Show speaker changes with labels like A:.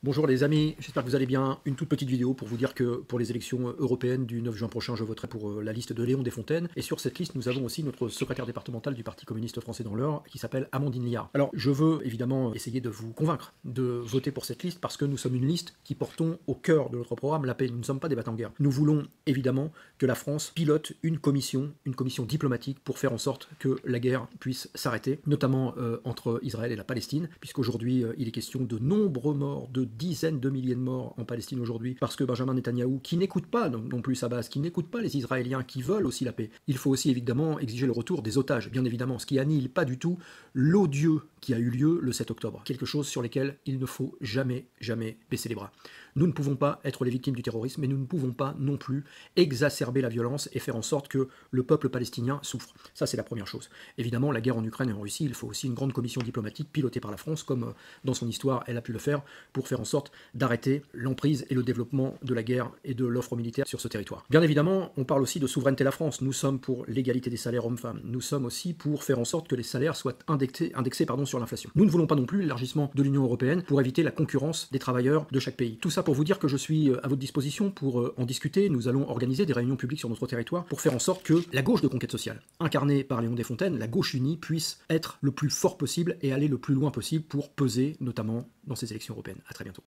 A: Bonjour les amis, j'espère que vous allez bien. Une toute petite vidéo pour vous dire que pour les élections européennes du 9 juin prochain, je voterai pour la liste de Léon Desfontaines. Et sur cette liste, nous avons aussi notre secrétaire départemental du Parti communiste français dans l'Eure, qui s'appelle Amandine Liard. Alors, je veux évidemment essayer de vous convaincre de voter pour cette liste, parce que nous sommes une liste qui portons au cœur de notre programme la paix. Nous ne sommes pas des battants-guerre. Nous voulons évidemment que la France pilote une commission diplomatique pour faire en sorte que la guerre puisse s'arrêter, notamment entre Israël et la Palestine, puisqu'aujourd'hui il est question de nombreux morts, de dizaines de milliers de morts en Palestine aujourd'hui, parce que Benjamin Netanyahou, qui n'écoute pas non plus sa base, qui n'écoute pas les Israéliens, qui veulent aussi la paix, il faut aussi évidemment exiger le retour des otages, bien évidemment, ce qui annihile pas du tout l'odieux qui a eu lieu le 7 octobre, quelque chose sur lequel il ne faut jamais baisser les bras. Nous ne pouvons pas être les victimes du terrorisme, mais nous ne pouvons pas non plus exacerber la violence et faire en sorte que le peuple palestinien souffre. Ça, c'est la première chose. Évidemment, la guerre en Ukraine et en Russie, il faut aussi une grande commission diplomatique pilotée par la France, comme dans son histoire, elle a pu le faire, pour faire en sorte d'arrêter l'emprise et le développement de la guerre et de l'offre militaire sur ce territoire. Bien évidemment, on parle aussi de souveraineté de la France. Nous sommes pour l'égalité des salaires hommes-femmes. Nous sommes aussi pour faire en sorte que les salaires soient indexés sur l'inflation. Nous ne voulons pas non plus l'élargissement de l'Union européenne pour éviter la concurrence des travailleurs de chaque pays. Tout ça pour vous dire que je suis à votre disposition pour en discuter. Nous allons organiser des réunions publiques sur notre territoire pour faire en sorte que la gauche de conquête sociale, incarnée par Léon Desfontaines, la gauche unie, puisse être le plus fort possible et aller le plus loin possible pour peser, notamment dans ces élections européennes. À très bientôt.